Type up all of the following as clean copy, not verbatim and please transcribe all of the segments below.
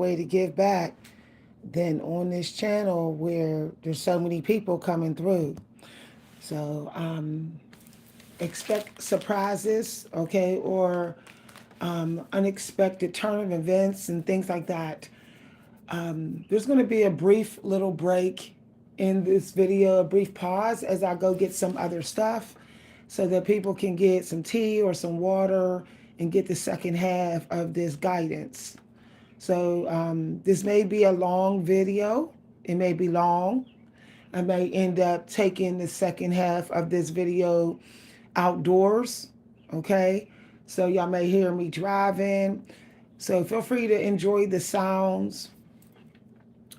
way to give back than on this channel where there's so many people coming through. So expect surprises, okay, or unexpected turn of events and things like that. There's going to be a brief little break in this video, a brief pause as I go get some other stuff so that people can get some tea or some water and get the second half of this guidance. So this may be a long video. It may be long. I may end up taking the second half of this video outdoors, okay? So y'all may hear me driving. So feel free to enjoy the sounds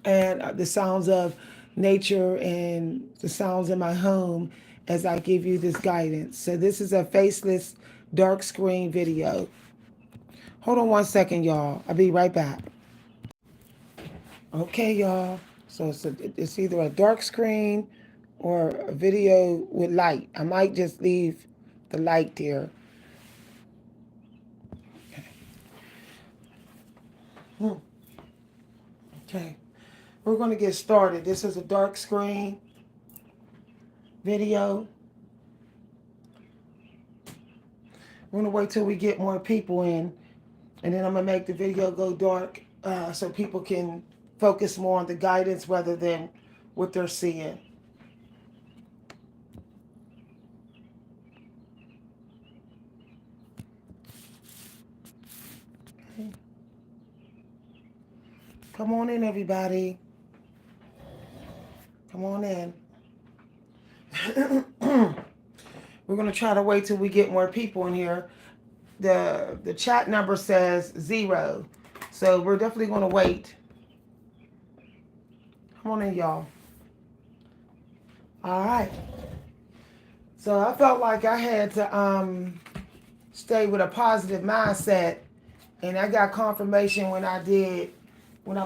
and the sounds of nature and the sounds in my home as I give you this guidance. So this is a faceless dark screen video. Hold on one second, y'all. I'll be right back. Okay, y'all. So it's either a dark screen or a video with light. I might just leave the light there. Okay. Okay. We're going to get started. This is a dark screen video. We're going to wait till we get more people in, and then I'm going to make the video go dark so people can focus more on the guidance rather than what they're seeing. Okay. Come on in, everybody. Come on in. We're going to try to wait till we get more people in here. The chat number says 0. So we're definitely going to wait. Come on in, y'all. All right. So I felt like I had to stay with a positive mindset. And I got confirmation when I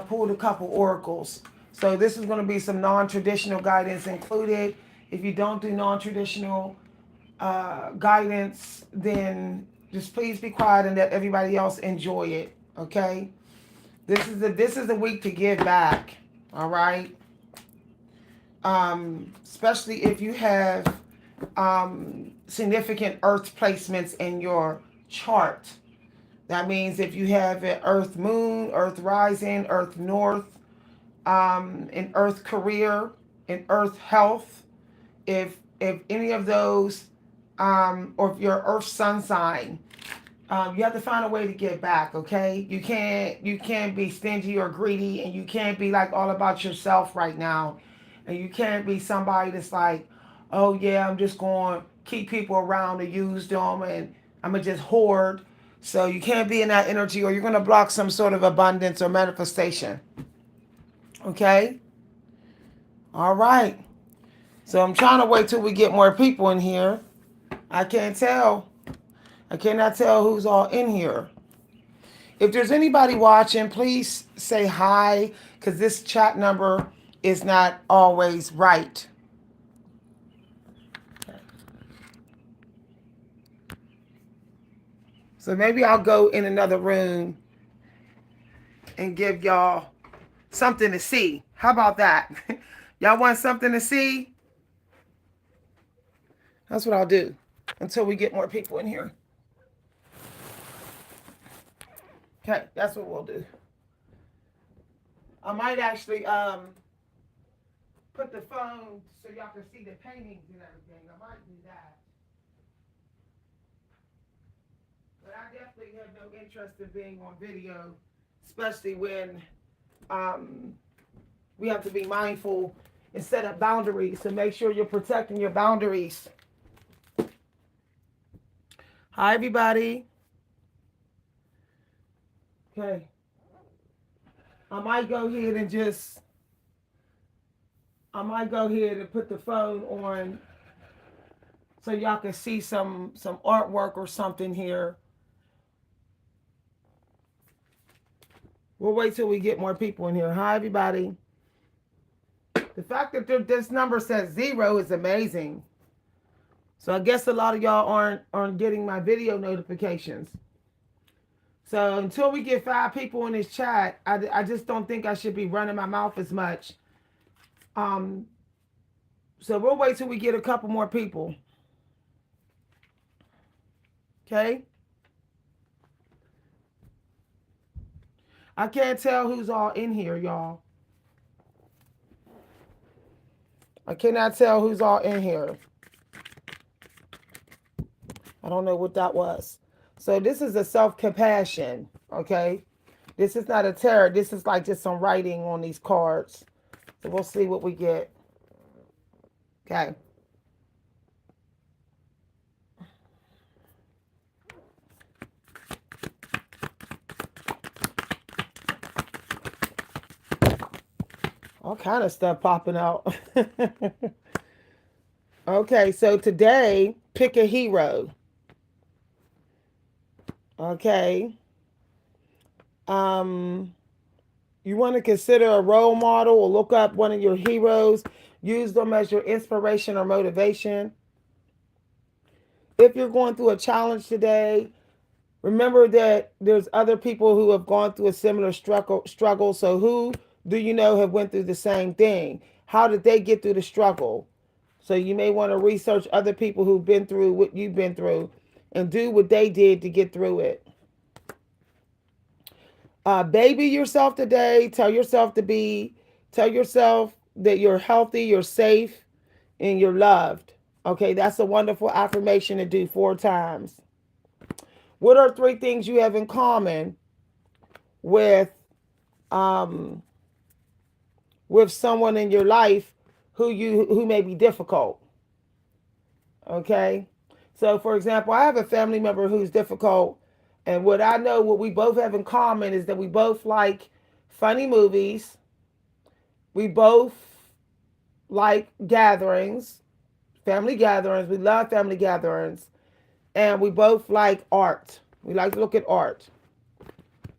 pulled a couple oracles. So this is going to be some non-traditional guidance included. If you don't do non-traditional guidance, then just please be quiet and let everybody else enjoy it. Okay? This is the week to give back. All right? Especially if you have significant earth placements in your chart. That means if you have an earth moon, earth rising, earth north, an earth career, an earth health, if any of those, or if you're earth sun sign, you have to find a way to get back, okay? You can't be stingy or greedy, and you can't be like all about yourself right now. And you can't be somebody that's like, oh yeah, I'm just going to keep people around to use them and I'm going to just hoard. So you can't be in that energy or you're going to block some sort of abundance or manifestation. Okay? All right. So I'm trying to wait till we get more people in here. I can't tell. I cannot tell who's all in here. If there's anybody watching, please say hi, because this chat number is not always right. So maybe I'll go in another room and give y'all something to see. How about that? Y'all want something to see? That's what I'll do until we get more people in here. Okay, that's what we'll do. I might actually put the phone so y'all can see the paintings and everything. I might do that. But I definitely have no interest in being on video, especially when we have to be mindful and set up boundaries. So make sure you're protecting your boundaries. Hi, everybody. Okay. I might go ahead and put the phone on so y'all can see some artwork or something here. We'll wait till we get more people in here. Hi, everybody. The fact that this number says 0 is amazing. So I guess a lot of y'all aren't getting my video notifications. So until we get 5 people in this chat, I just don't think I should be running my mouth as much. Um, so we'll wait till we get a couple more people. Okay. I can't tell who's all in here, y'all. I cannot tell who's all in here. I don't know what that was. So this is a self-compassion, okay? This is not a tarot. This is like just some writing on these cards. So we'll see what we get. Okay. All kind of stuff popping out. Okay, so today, pick a hero. Okay. You want to consider a role model or look up one of your heroes. Use them as your inspiration or motivation. If you're going through a challenge today, remember that there's other people who have gone through a similar struggle. So who do you know have went through the same thing? How did they get through the struggle? So you may want to research other people who've been through what you've been through and do what they did to get through it. Baby yourself today. Tell yourself that you're healthy, you're safe, and you're loved. Okay, that's a wonderful affirmation to do 4 times. What are 3 things you have in common with someone in your life who may be difficult? Okay, so for example, I have a family member who's difficult, and what we both have in common is that we both like funny movies. We both like gatherings, family gatherings. We love family gatherings. And we both like art. We like to look at art.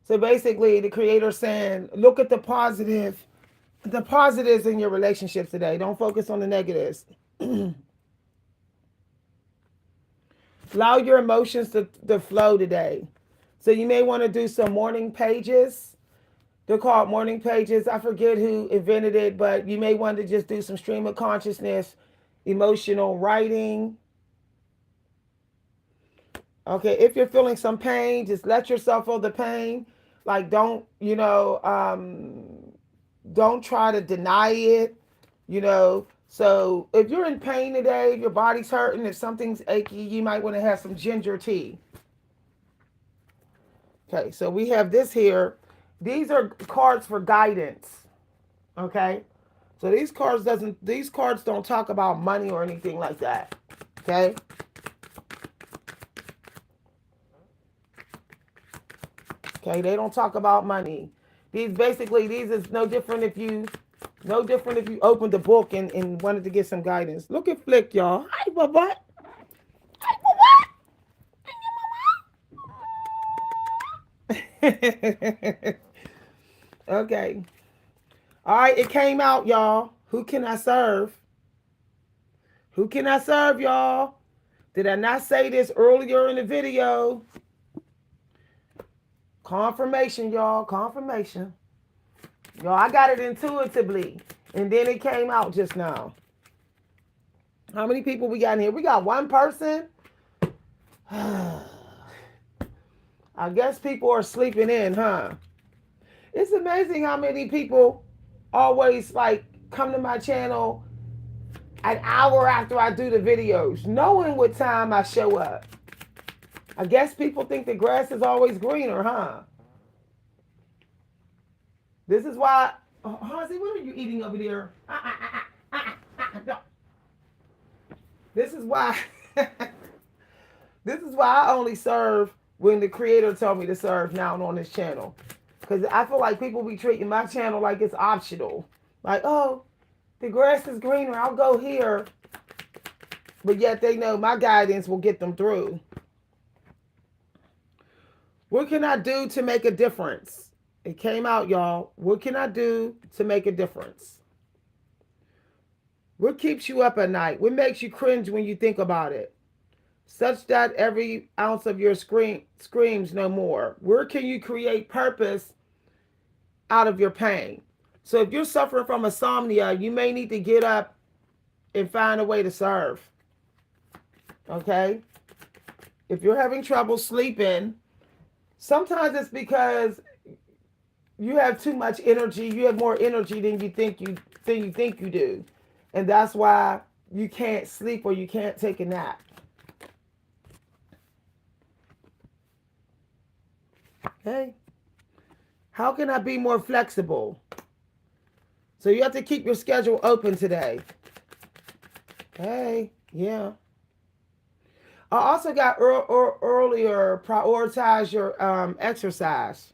So basically, the creator's saying, look at the positives in your relationships today. Don't focus on the negatives. Allow your emotions to flow today. So you may want to do some morning pages. They're called morning pages. I forget who invented it, but you may want to just do some stream of consciousness, emotional writing. Okay, if you're feeling some pain, just let yourself feel the pain. Like don't try to deny it, So if you're in pain today, if your body's hurting, if something's achy, you might want to have some ginger tea. Okay, so we have this here. These are cards for guidance. Okay? So these cards don't talk about money or anything like that. Okay? Okay, they don't talk about money. These is no different if you opened the book and wanted to get some guidance. Look at Flick, y'all. Hi, Bubba. Hi, Bubba. Okay. All right, it came out, y'all. Who can I serve? Who can I serve, y'all? Did I not say this earlier in the video? Confirmation, y'all. Confirmation. Y'all, I got it intuitively. And then it came out just now. How many people we got in here? We got 1 person. I guess people are sleeping in, huh? It's amazing how many people always come to my channel an hour after I do the videos, knowing what time I show up. I guess people think the grass is always greener, huh? This is why, Hansi, what are you eating over there? No. This is why, this is why I only serve when the creator told me to serve now on this channel. Because I feel like people be treating my channel like it's optional. Like, oh, the grass is greener, I'll go here. But yet they know my guidance will get them through. What can I do to make a difference? It came out, y'all. What can I do to make a difference? What keeps you up at night? What makes you cringe when you think about it? such that every ounce of your screams no more. Where can you create purpose out of your pain? So if you're suffering from insomnia, you may need to get up and find a way to serve. Okay? If you're having trouble sleeping, sometimes it's because you have too much energy. You have more energy than you think you do. And that's why you can't sleep or you can't take a nap. Okay? How can I be more flexible? So you have to keep your schedule open today. Hey, yeah. I also got earlier, prioritize your exercise.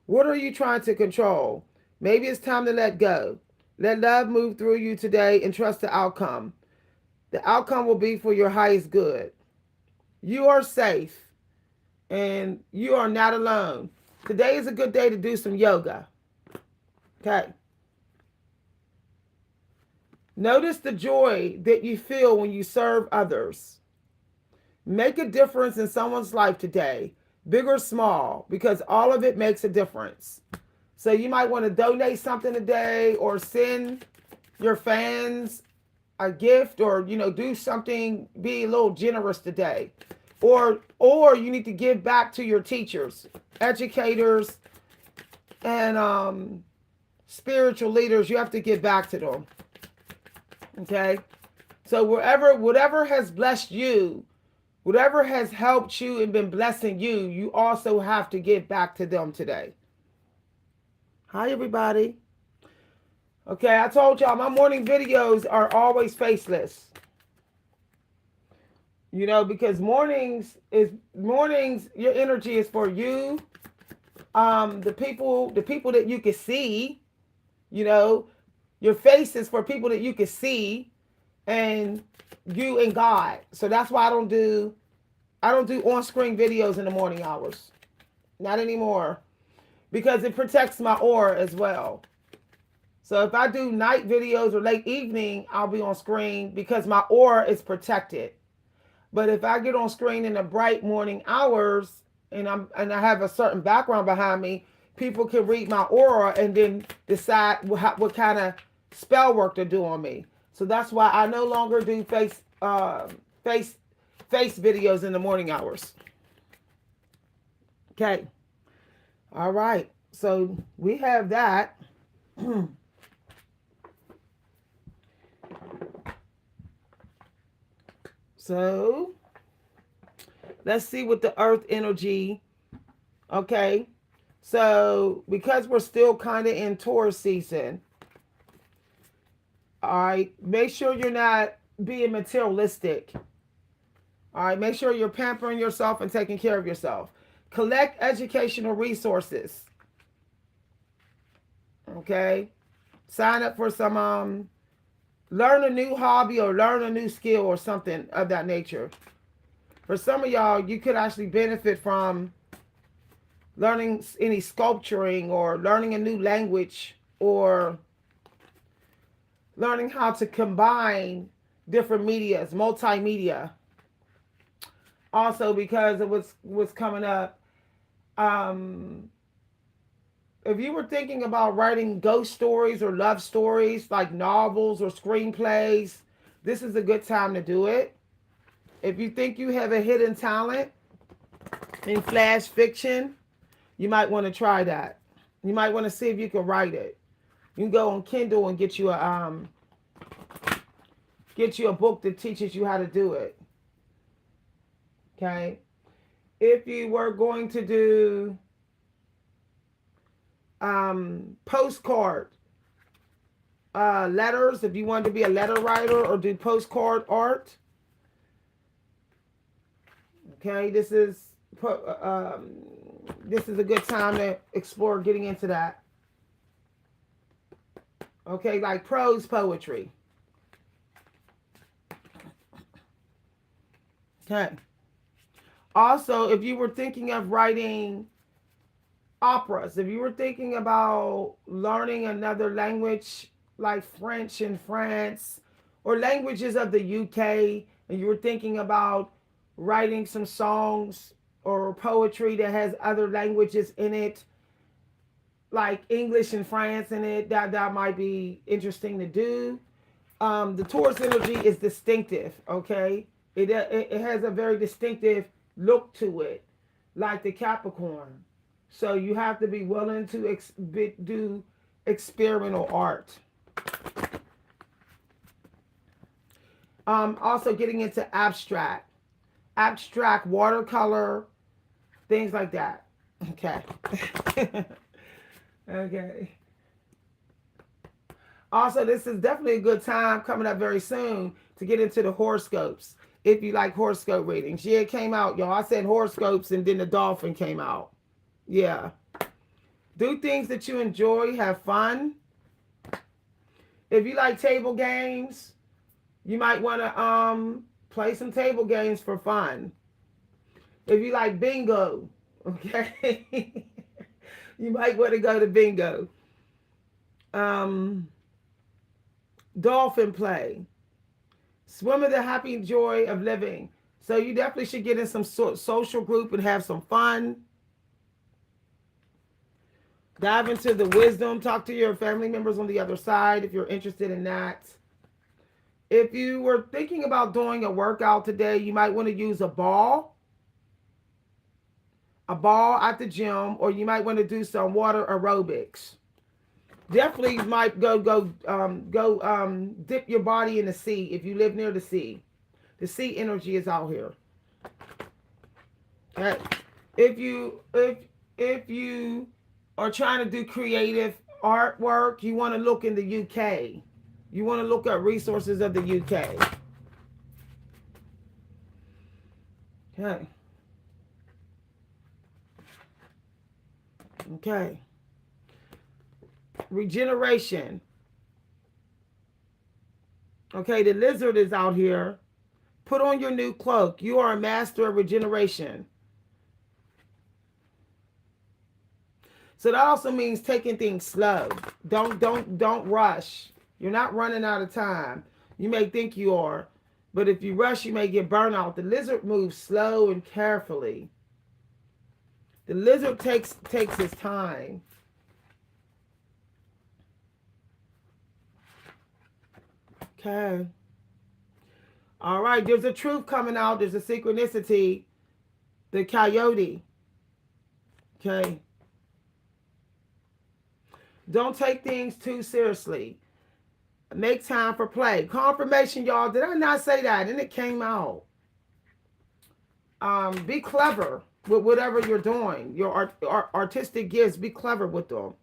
What are you trying to control? Maybe it's time to let go. Let love move through you today and trust the outcome. The outcome will be for your highest good. You are safe and you are not alone. Today is a good day to do some yoga. Okay. Notice the joy that you feel when you serve others. Make a difference in someone's life today, big or small, because all of it makes a difference. So you might want to donate something today or send your fans a gift or, do something, be a little generous today. Or you need to give back to your teachers, educators, and spiritual leaders. You have to give back to them. Okay? So whatever has blessed you, whatever has helped you and been blessing you, you also have to give back to them today. Hi, everybody. Okay, I told y'all my morning videos are always faceless. Because mornings, your energy is for you. The people that you can see, your face is for people that you can see, and you and God. So that's why I don't do on-screen videos in the morning hours. Not anymore. Because it protects my aura as well. So if I do night videos or late evening, I'll be on screen because my aura is protected. But if I get on screen in the bright morning hours and I have a certain background behind me, people can read my aura and then decide what kind of spell work to do on me. So that's why I no longer do face videos in the morning hours. Okay. All right. So we have that. So let's see what the earth energy. Okay. So because we're still kind of in Taurus season, all right, make sure you're not being materialistic. All right, make sure you're pampering yourself and taking care of yourself. Collect educational resources. Okay. Sign up for some learn a new hobby or learn a new skill or something of that nature. For some of y'all, you could actually benefit from learning any sculpturing or learning a new language or learning how to combine different medias, multimedia. Also, because of what's coming up, if you were thinking about writing ghost stories or love stories like novels or screenplays, this is a good time to do it. If you think you have a hidden talent in flash fiction, you might want to try that. You might want to see if you can write it. You can go on Kindle and get you a book that teaches you how to do it. Okay? If you were going to do postcard letters, if you wanted to be a letter writer or do postcard art, okay, this is a good time to explore getting into that. Okay, like prose poetry. Okay. Also, if you were thinking of writing operas, if you were thinking about learning another language like French in France or languages of the UK and you were thinking about writing some songs or poetry that has other languages in it, like English and France in it, that might be interesting to do. The Taurus energy is distinctive, okay? It has a very distinctive look to it, like the Capricorn. So you have to be willing to do experimental art. Also getting into abstract watercolor, things like that. Okay. Okay. Also, this is definitely a good time coming up very soon to get into the horoscopes. If you like horoscope readings. Yeah, it came out, y'all. I said horoscopes and then the dolphin came out. Yeah. Do things that you enjoy. Have fun. If you like table games, you might want to play some table games for fun. If you like bingo, okay, you might want to go to bingo. Dolphin play. Swim in the happy joy of living. So you definitely should get in some social group and have some fun. Dive into the wisdom. Talk to your family members on the other side if you're interested in that. If you were thinking about doing a workout today, you might want to use a ball at the gym, or you might want to do some water aerobics. Definitely might go dip your body in the sea if you live near the sea. The sea energy is out here. Okay. If you are trying to do creative artwork, you want to look in the UK. You want to look at resources of the UK. Okay. Okay. Regeneration. Okay, the lizard is out here. Put on your new cloak. You are a master of regeneration. So that also means taking things slow. Don't rush. You're not running out of time. You may think you are, but if you rush, you may get burnt out. The lizard moves slow and carefully. The lizard takes his time. Okay. All right. There's a truth coming out. There's a synchronicity. The coyote. Okay. Don't take things too seriously. Make time for play. Confirmation, y'all. Did I not say that? And it came out. Be clever with whatever you're doing. Your artistic gifts, be clever with them.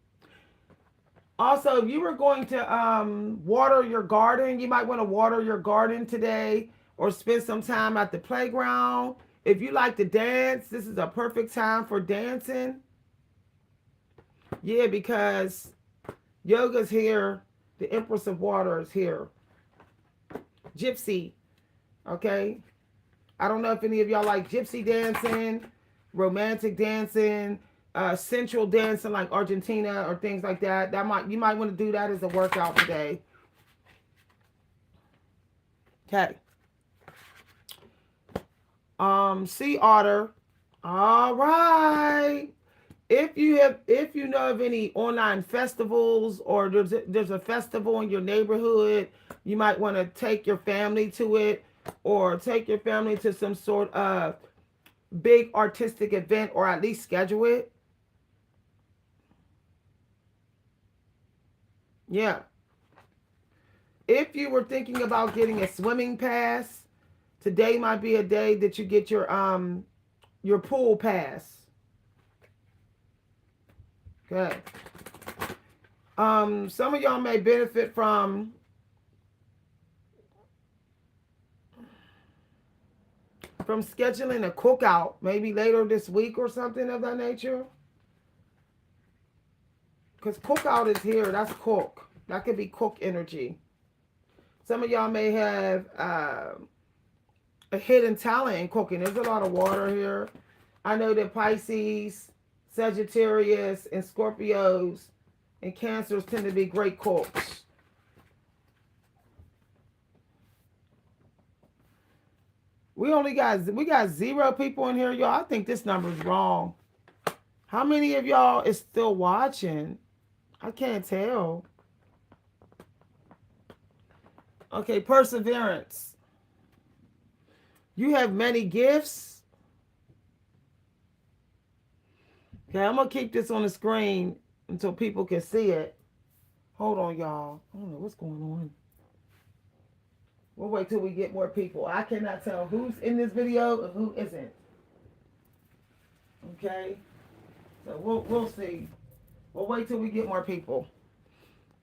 Also, if you were going to water your garden, you might want to water your garden today or spend some time at the playground. If you like to dance, this is a perfect time for dancing. Yeah, because yoga's here. The Empress of Water is here. Gypsy. Okay. I don't know if any of y'all like gypsy dancing, romantic dancing, sensual dancing like Argentina or things like that. You might want to do that as a workout today. Okay. Sea otter. All right. If you know of any online festivals, or there's a festival in your neighborhood, you might want to take your family to it, or take your family to some sort of big artistic event, or at least schedule it. Yeah. If you were thinking about getting a swimming pass, today might be a day that you get your pool pass. Okay. Some of y'all may benefit from scheduling a cookout, maybe later this week or something of that nature. Because cookout is here. That's cook. That could be cook energy. Some of y'all may have a hidden talent in cooking. There's a lot of water here. I know that Pisces, Sagittarius, and Scorpios and Cancers tend to be great cooks. We got 0 people in here, y'all. I think this number is wrong. How many of y'all is still watching? I can't tell. Okay, perseverance. You have many gifts. Okay, I'm gonna keep this on the screen until people can see it. Hold on, y'all. I don't know what's going on. We'll wait till we get more people. I cannot tell who's in this video and who isn't. Okay, so we'll see. We'll wait till we get more people.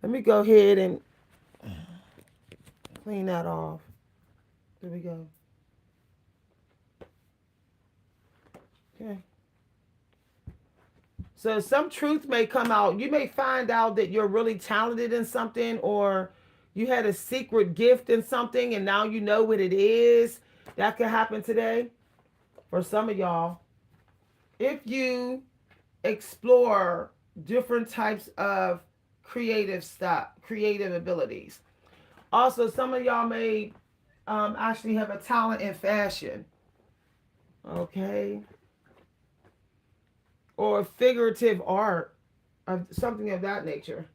Let me go ahead and clean that off. There we go. Okay. So some truth may come out. You may find out that you're really talented in something, or you had a secret gift in something and now you know what it is. That could happen today for some of y'all. If you explore different types of creative stuff, creative abilities. Also, some of y'all may actually have a talent in fashion. Okay. Or figurative art, of something of that nature.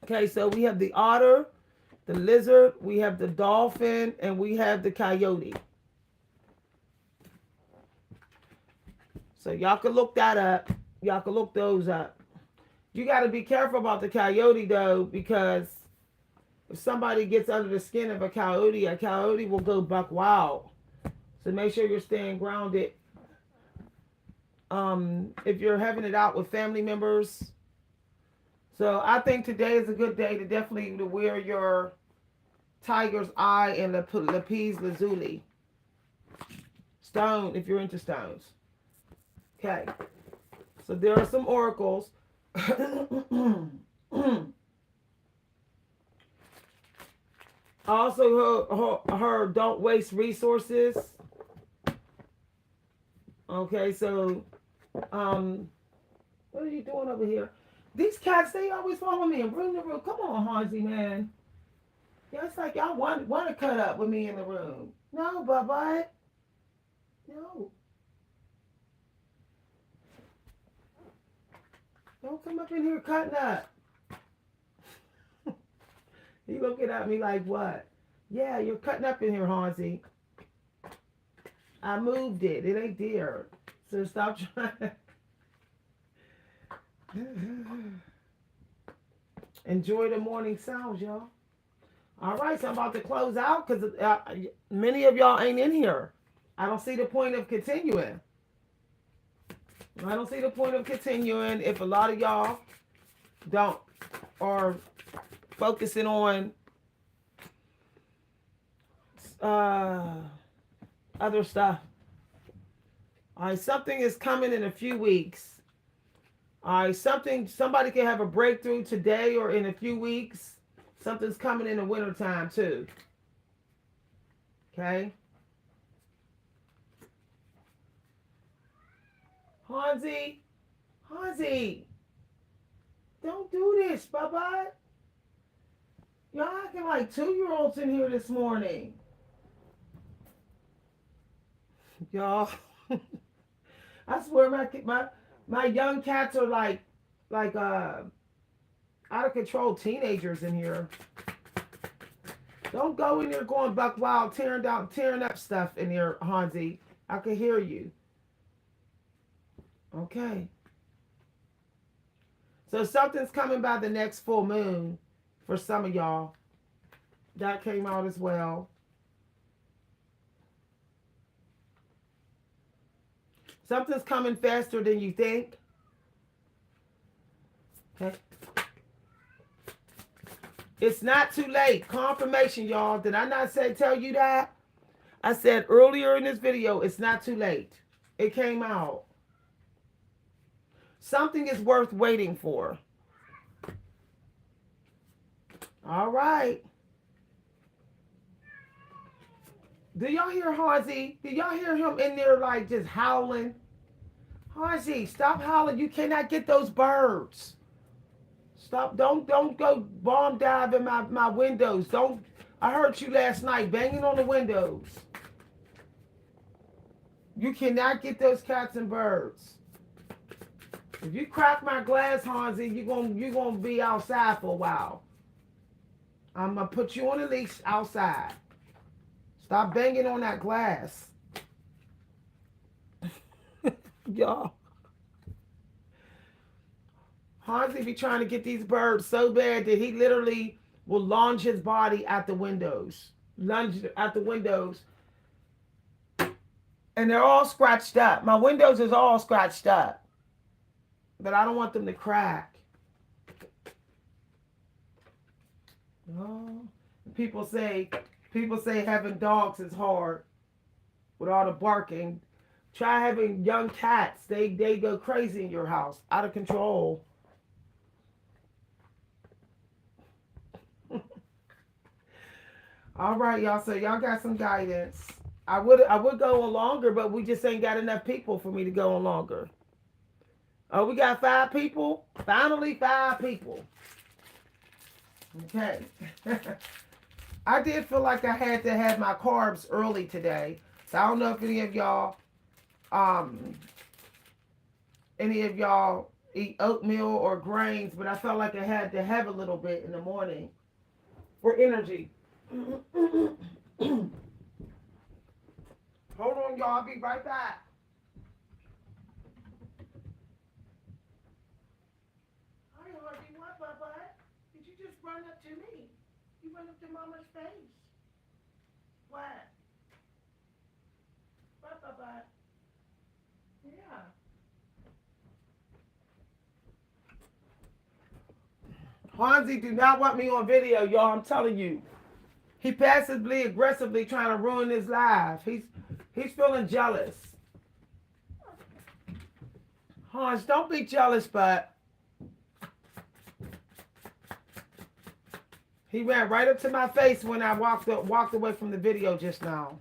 Okay, so we have the otter, the lizard, we have the dolphin, and we have the coyote. So y'all can look that up. Y'all can look those up. You got to be careful about the coyote though, because if somebody gets under the skin of a coyote will go buck wild. So make sure you're staying grounded. If you're having it out with family members. So I think today is a good day to definitely wear your tiger's eye and lapis lazuli stone if you're into stones. Okay, so there are some oracles. Also her don't waste resources. Okay, so what are you doing over here? These cats, they always follow me in room to room. Come on, Hansi, man. Yeah, it's like y'all want to cut up with me in the room. No, Bubba. No. Don't come up in here cutting up. You looking at me like what? Yeah, you're cutting up in here, Hansi. I moved it. It ain't there. So stop trying. Enjoy the morning sounds, y'all. All right, so I'm about to close out because many of y'all ain't in here. I don't see the point of continuing. I don't see the point of continuing if a lot of y'all don't are focusing on other stuff. All right, something is coming in a few weeks. All right, somebody can have a breakthrough today or in a few weeks. Something's coming in the wintertime too. Okay. Hansi, don't do this, Bubba. Y'all acting like 2-year-olds in here this morning. Y'all, I swear my young cats are like out of control teenagers in here. Don't go in there going buck wild, tearing up stuff in here, Hansi. I can hear you. Okay. So something's coming by the next full moon for some of y'all. That came out as well. Something's coming faster than you think. Okay. It's not too late. Confirmation, y'all. Did I not tell you that? I said earlier in this video, it's not too late. It came out. Something is worth waiting for. All right. Do y'all hear Hansi? Do y'all hear him in there like just howling? Hansi, stop howling. You cannot get those birds. Stop. Don't go bomb dive in my windows. Don't. I heard you last night banging on the windows. You cannot get those cats and birds. If you crack my glass, Hansi, you're gonna be outside for a while. I'm gonna put you on a leash outside. Stop banging on that glass. Y'all. Hansi be trying to get these birds so bad that he literally will lunge his body at the windows. Lunge at the windows. And they're all scratched up. My windows is all scratched up. But I don't want them to crack. Oh. People say having dogs is hard with all the barking. Try having young cats. They go crazy in your house. Out of control. All right, y'all. So y'all got some guidance. I would go on longer, but we just ain't got enough people for me to go on longer. Oh, we got 5 people? Finally 5 people. Okay. I did feel like I had to have my carbs early today. So I don't know if um any of y'all eat oatmeal or grains, but I felt like I had to have a little bit in the morning for energy. Hold on, y'all. I'll be right back. Hi, Harvey. What, Bubba? Did you just run up to me? You went up to Mama's face. What? What, Bubba? Yeah. Hansi do not want me on video, y'all. I'm telling you. He passively, aggressively trying to ruin his life. He's feeling jealous. Hans, don't be jealous, but he ran right up to my face when I walked away from the video just now.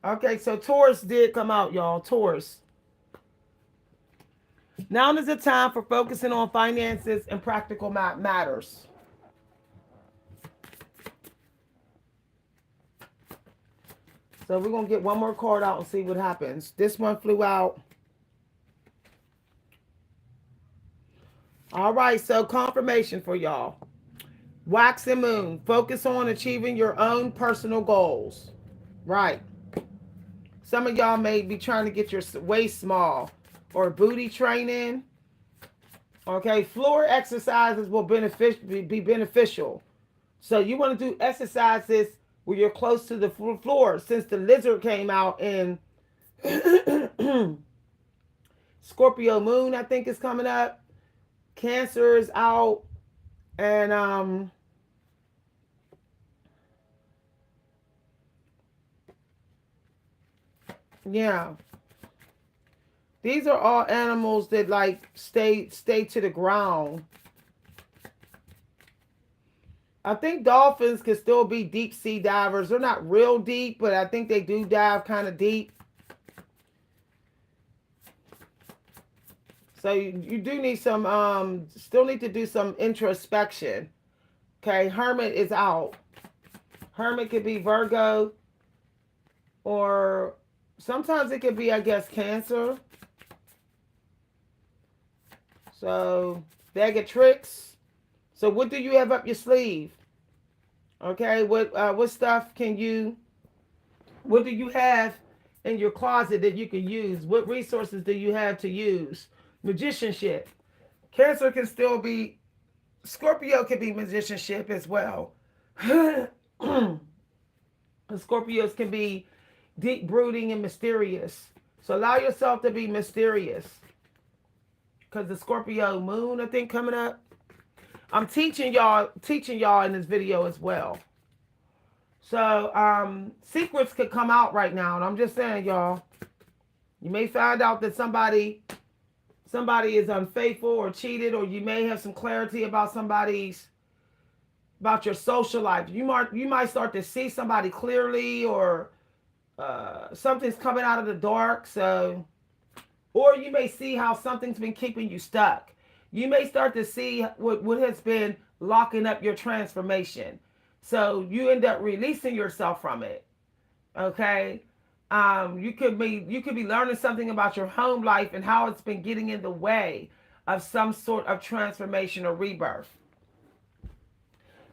Okay, so Taurus did come out, y'all. Taurus. Now is the time for focusing on finances and practical matters. So we're going to get one more card out and see what happens. This one flew out. All right, so confirmation for y'all. Wax and moon. Focus on achieving your own personal goals. Right. Some of y'all may be trying to get your waist small or booty training. Okay, floor exercises will be beneficial. So you want to do exercises where you're close to the floor. Since the lizard came out in Scorpio moon, I think is coming up. Cancer is out. And yeah. These are all animals that like stay to the ground. I think dolphins can still be deep sea divers. They're not real deep, but I think they do dive kind of deep. So you do need some, still need to do some introspection. Okay, Hermit is out. Hermit could be Virgo, or sometimes it could be, I guess, Cancer. So, bag of tricks. So what do you have up your sleeve? Okay, what stuff what do you have in your closet that you can use? What resources do you have to use? Magicianship. Cancer can still be, Scorpio can be magicianship as well. Scorpios can be deep brooding and mysterious. So allow yourself to be mysterious. Because the Scorpio moon, I think, coming up. I'm teaching y'all in this video as well. So secrets could come out right now. And I'm just saying, y'all, you may find out that somebody is unfaithful or cheated, or you may have some clarity about about your social life. You might start to see somebody clearly, or something's coming out of the dark. So, or you may see how something's been keeping you stuck. You may start to see what has been locking up your transformation. So you end up releasing yourself from it. Okay. You could be learning something about your home life and how it's been getting in the way of some sort of transformation or rebirth.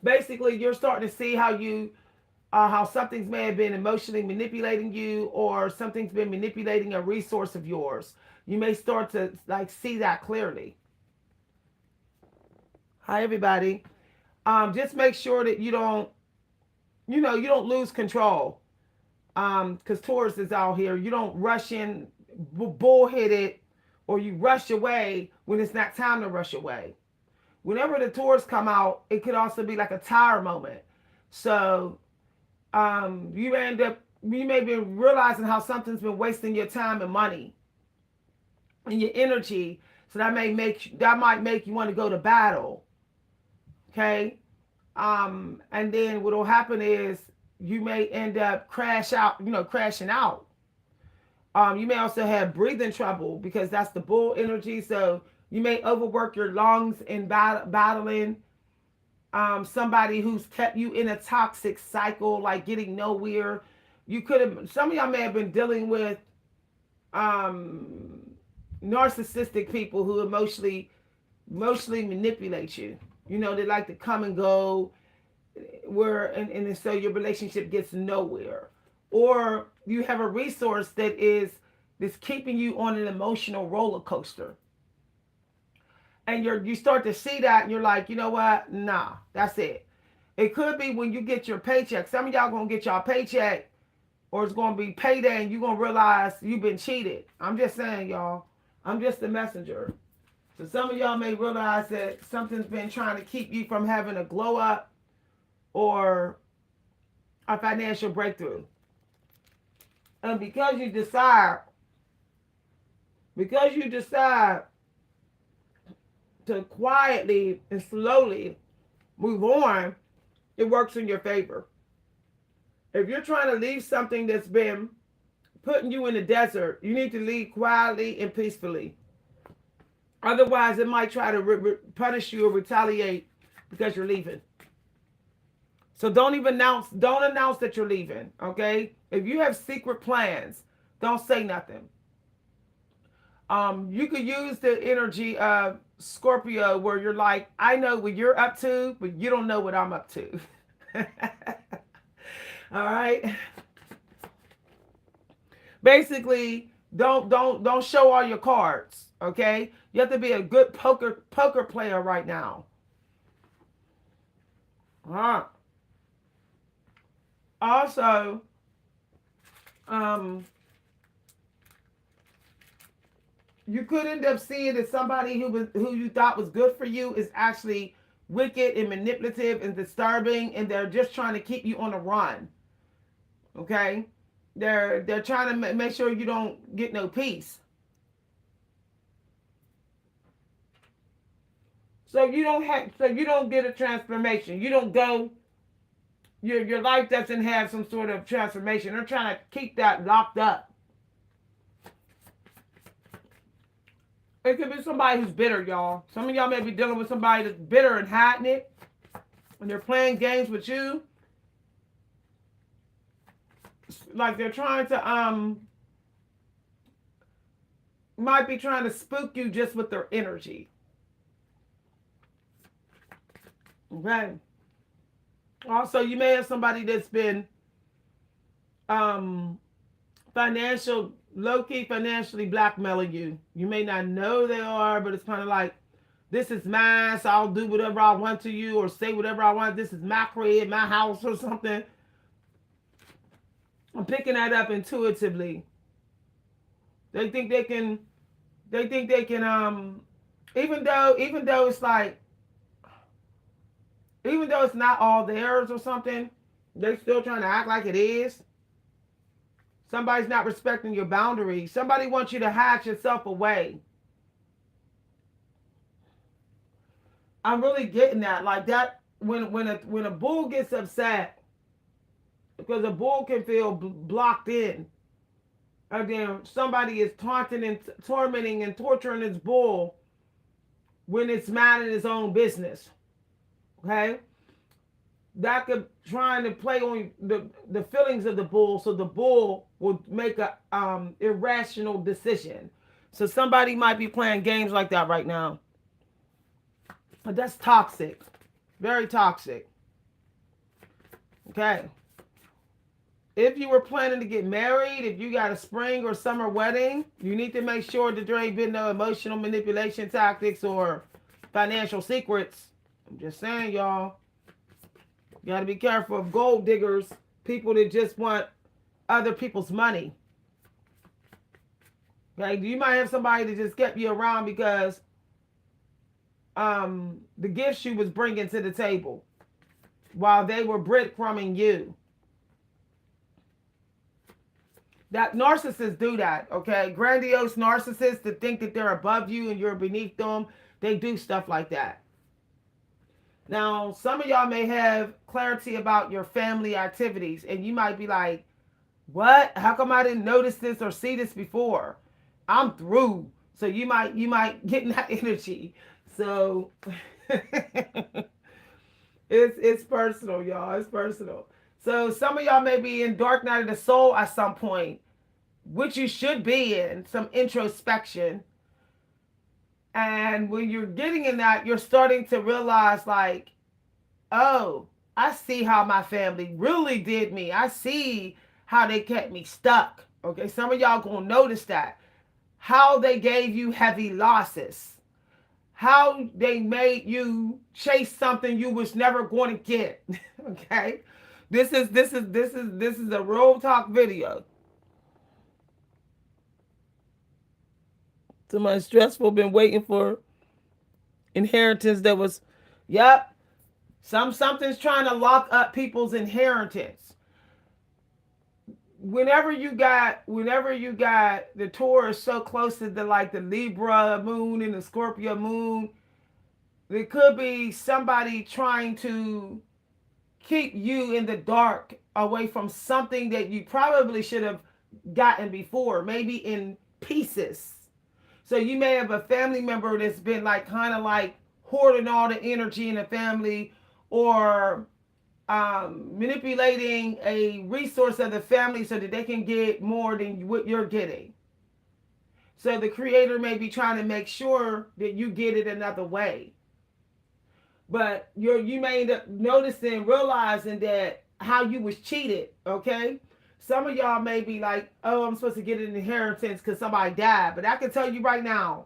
Basically, you're starting to see how something's may have been emotionally manipulating you, or something's been manipulating a resource of yours. You may start to like see that clearly. Hi, everybody. Just make sure that you don't lose control. Because Taurus is out here. You don't rush in bullheaded, or you rush away when it's not time to rush away. Whenever the Taurus come out, it could also be like a tire moment. So you may be realizing how something's been wasting your time and money and your energy. So that might make you want to go to battle. Okay. And then what'll happen is you may end up crashing out. You may also have breathing trouble because that's the bull energy. So you may overwork your lungs in battling somebody who's kept you in a toxic cycle, like getting nowhere. Some of y'all may have been dealing with um, narcissistic people who emotionally manipulate you. They like to come and go, and so your relationship gets nowhere. Or you have a resource that's keeping you on an emotional roller coaster. And you start to see that and you're like, you know what? Nah, that's it. It could be when you get your paycheck. Some of y'all gonna get y'all paycheck, or it's gonna be payday, and you're gonna realize you've been cheated. I'm just saying, y'all. I'm just the messenger. So some of y'all may realize that something's been trying to keep you from having a glow up or a financial breakthrough. And because you decide to quietly and slowly move on, it works in your favor. If you're trying to leave something that's been putting you in the desert, you need to leave quietly and peacefully. Otherwise, it might try to punish you or retaliate because you're leaving. So don't announce that you're leaving, okay? If you have secret plans, don't say nothing. You could use the energy of Scorpio where you're like, I know what you're up to, but you don't know what I'm up to. All right. Basically, don't show all your cards, okay? You have to be a good poker player right now. Also, um, you could end up seeing that somebody who you thought was good for you is actually wicked and manipulative and disturbing, and they're just trying to keep you on the run. Okay, they're trying to make sure you don't get no peace. So you don't get a transformation. You don't go. Your life doesn't have some sort of transformation. They're trying to keep that locked up. It could be somebody who's bitter, y'all. Some of y'all may be dealing with somebody that's bitter and hiding it, and they're playing games with you. Like they're trying to might be trying to spook you just with their energy. Okay. Also, you may have somebody that's been um low-key financially blackmailing you. You may not know they are, but it's kind of like, this is mine, so I'll do whatever I want to you or say whatever I want. This is my crib, my house, or something. I'm picking that up intuitively. They think they can even though it's like, even though it's not all theirs or something, they're still trying to act like it is. Somebody's not respecting your boundaries. Somebody wants you to hide yourself away. I'm really getting that. Like that, when a bull gets upset, because a bull can feel blocked in. Again, somebody is taunting and tormenting and torturing its bull when it's minding its own business. Okay? that could trying to play on the feelings of the bull, so the bull will make a irrational decision. So somebody might be playing games like that right now, but that's toxic, very toxic. Okay. If you were planning to get married, if you got a spring or summer wedding, you need to make sure that there ain't been no emotional manipulation tactics or financial secrets. I'm just saying, y'all. You got to be careful of gold diggers, people that just want other people's money. Okay, you might have somebody that just kept you around because the gifts you was bringing to the table while they were breadcrumbing you. That narcissists do that, okay? Grandiose narcissists that think that they're above you and you're beneath them, they do stuff like that. Now, some of y'all may have clarity about your family activities, and you might be like, what? How come I didn't notice this or see this before? I'm through. So you might get in that energy. So it's personal, y'all. It's personal. So some of y'all may be in dark night of the soul at some point, which you should be in, some introspection. And when you're getting in that, you're starting to realize, like, oh, I see how my family really did me. I see how they kept me stuck. Okay, some of y'all gonna notice that. How they gave you heavy losses. How they made you chase something you was never going to get. Okay? This is a real talk video. Somebody stressful been waiting for inheritance that was, yep. Something's trying to lock up people's inheritance. Whenever you got the Taurus so close to the, like, the Libra moon and the Scorpio moon, there could be somebody trying to keep you in the dark away from something that you probably should have gotten before, maybe in pieces. So you may have a family member that's been, like, kind of like hoarding all the energy in the family, or manipulating a resource of the family so that they can get more than what you're getting. So the creator may be trying to make sure that you get it another way. But you may end up noticing, realizing that how you was cheated, okay? Some of y'all may be like, oh, I'm supposed to get an inheritance because somebody died. But I can tell you right now,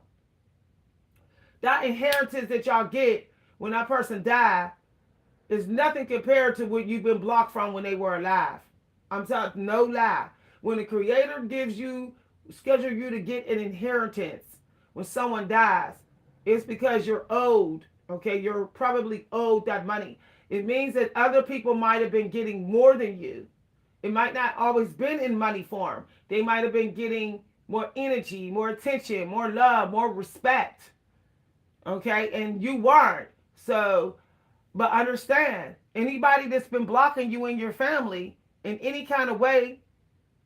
that inheritance that y'all get when that person died is nothing compared to what you've been blocked from when they were alive. I'm telling you, no lie. When the creator schedule you to get an inheritance when someone dies, it's because you're owed. Okay, you're probably owed that money. It means that other people might have been getting more than you. It might not always been in money form. They might have been getting more energy, more attention, more love, more respect. Okay, and you weren't. So, but understand, anybody that's been blocking you in your family in any kind of way,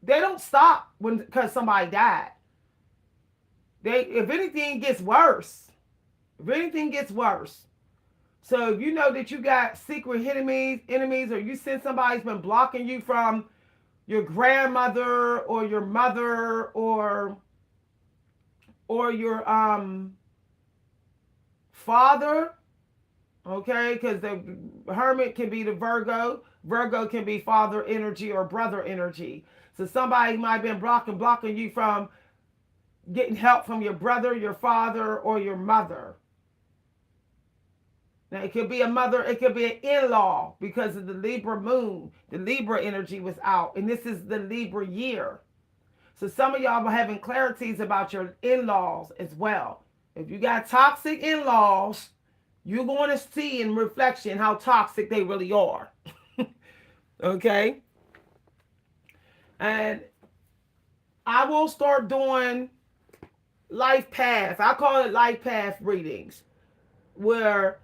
they don't stop because somebody died. If anything gets worse, if anything gets worse. So if you know that you got secret enemies, or you sense somebody's been blocking you from your grandmother or your mother or your father, okay? Because the hermit can be the Virgo. Virgo can be father energy or brother energy. So somebody might have been blocking you from getting help from your brother, your father, or your mother. Now, it could be a mother, it could be an in-law because of the Libra moon. The Libra energy was out, and this is the Libra year. So some of y'all are having clarities about your in-laws as well. If you got toxic in-laws, you're going to see in reflection how toxic they really are. Okay? And I will start doing life path. I call it life path readings, where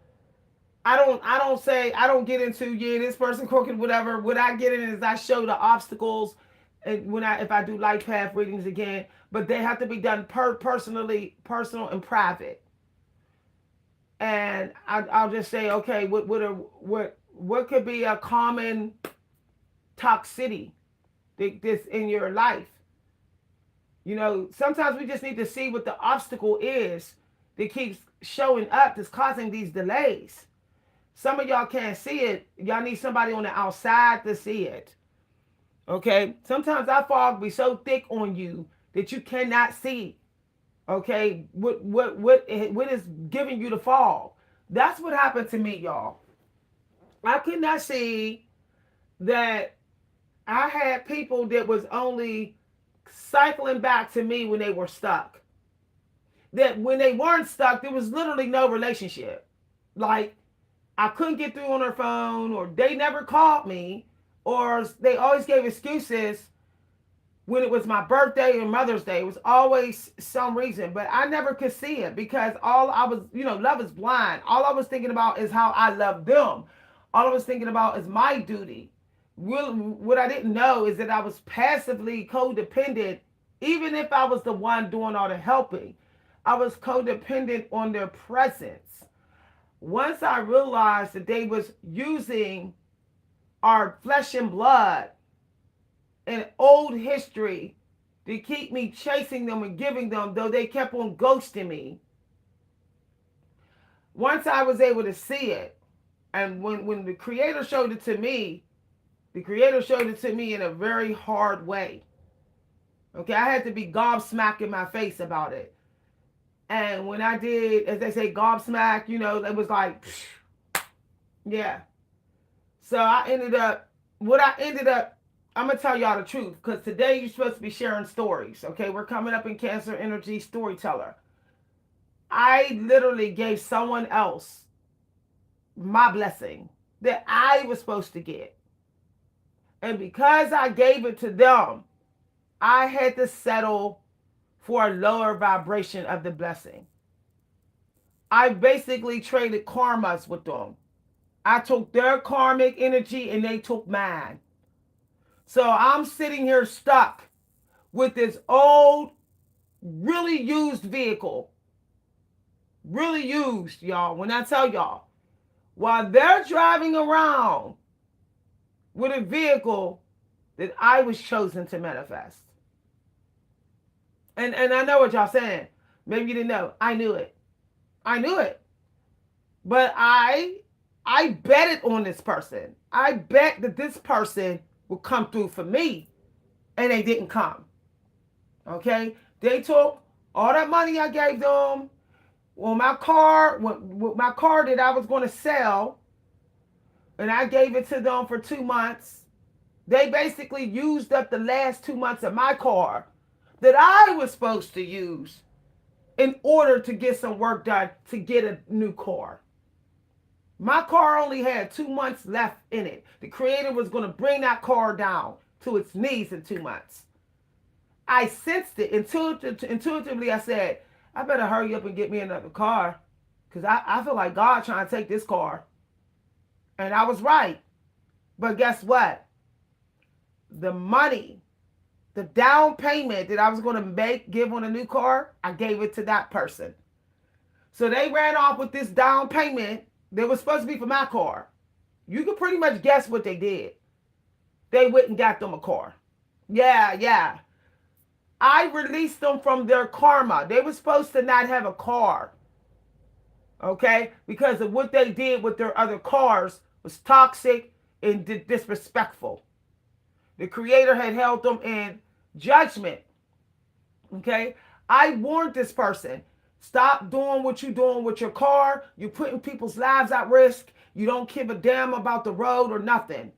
I don't get into, yeah, this person crooked, whatever. What I get in is I show the obstacles, and if I do life path readings again, but they have to be done personal and private. And I'll just say, okay, what What could be a common toxicity this in your life? Sometimes we just need to see what the obstacle is that keeps showing up that's causing these delays. Some of y'all can't see it. Y'all need somebody on the outside to see it. Okay? Sometimes that fog be so thick on you that you cannot see. Okay? What is giving you the fog? That's what happened to me, y'all. I could not see that I had people that was only cycling back to me when they were stuck. That when they weren't stuck, there was literally no relationship. Like, I couldn't get through on their phone, or they never called me, or they always gave excuses when it was my birthday or Mother's Day. It was always some reason, but I never could see it because all I was, love is blind. All I was thinking about is how I love them. All I was thinking about is my duty. What I didn't know is that I was passively codependent, even if I was the one doing all the helping. I was codependent on their presence. Once I realized that they was using our flesh and blood and old history to keep me chasing them and giving them, though they kept on ghosting me. Once I was able to see it, and when the Creator showed it to me, the Creator showed it to me in a very hard way. Okay, I had to be gobsmacked in my face about it. And when I did, as they say, gobsmacked, it was like, yeah. So I'm going to tell y'all the truth, because today you're supposed to be sharing stories, okay? We're coming up in Cancer Energy Storyteller. I literally gave someone else my blessing that I was supposed to get. And because I gave it to them, I had to settle for a lower vibration of the blessing. I basically traded karmas with them. I took their karmic energy and they took mine. So I'm sitting here stuck with this old, really used vehicle. Really used, y'all. When I tell y'all, while they're driving around with a vehicle that I was chosen to manifest. And I know what y'all saying. Maybe you didn't know. I knew it. I knew it. But I betted on this person. I bet that this person would come through for me. And they didn't come. Okay? They took all that money I gave them. Well, my car that I was going to sell, and I gave it to them for 2 months. They basically used up the last 2 months of my car that I was supposed to use in order to get some work done to get a new car. My car only had 2 months left in it. The Creator was going to bring that car down to its knees in 2 months. I sensed it. Intuitively, I said, I better hurry up and get me another car, because I feel like God trying to take this car. And I was right. But guess what? The money, the down payment that I was going to give on a new car, I gave it to that person. So they ran off with this down payment that was supposed to be for my car. You can pretty much guess what they did. They went and got them a car. Yeah. I released them from their karma. They were supposed to not have a car. Okay? Because of what they did with their other cars was toxic and disrespectful. The Creator had held them in judgment. Okay? I warned this person. Stop doing what you're doing with your car. You're putting people's lives at risk. You don't give a damn about the road or nothing.